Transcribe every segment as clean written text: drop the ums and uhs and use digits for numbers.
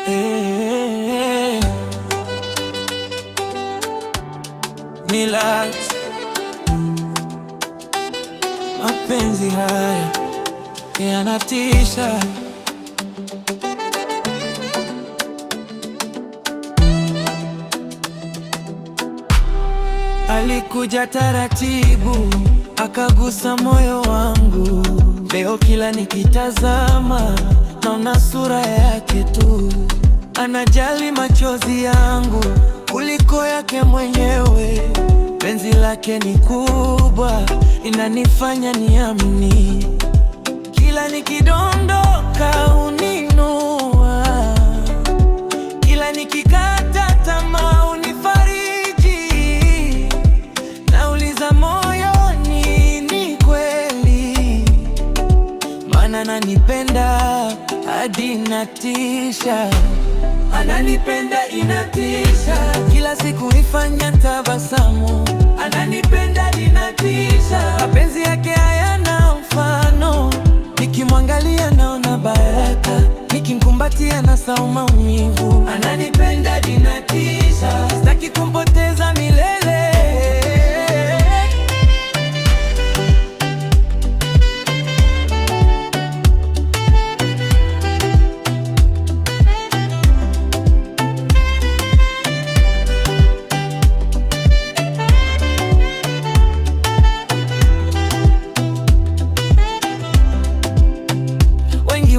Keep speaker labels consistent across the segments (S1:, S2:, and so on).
S1: eh, Relax, mapenzi haya yanatisha. Alikuja taratibu, akagusa moyo wangu. Leo kila nikitazama, naona sura yake tu. Anajali machozi yangu kuliko yake mwenyewe. Penzi lake ni kubwa, inanifanya niamini. Kila nikidondoka huninua, kila nikikata tamaa unifariji. Nauliza moyoni, ni kweli? Maana ananipenda hadi inatisha. Ananipenda inatisha, kila siku nifanya tabasamu. Ananipenda inatisha, mapenzi yake hayana mfano. Nikimwangalia naona baraka, nikimkumbatia nasahau maumivu. Ananipenda inatisha, sitaki kumpoteza milele.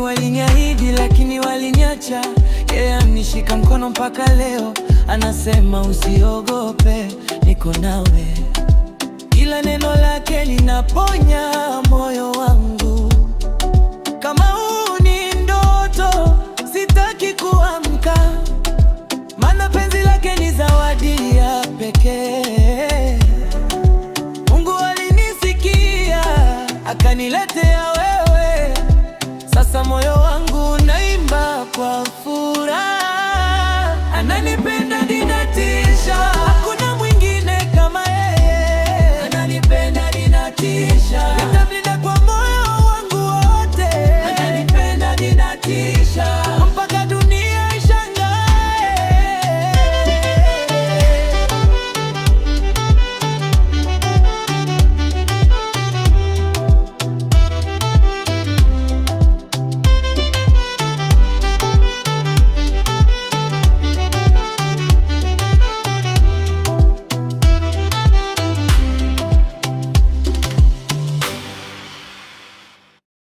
S1: Waliniahidi lakini waliniacha. Yeye anishika mkono mpaka leo, anasema usiogope, niko nawe. Kila neno lake linaponya moyo wangu. Kama huu ni ndoto, sitaki kuamka, maana penzi lake ni zawadi ya pekee. Mungu alinisikia, akanilete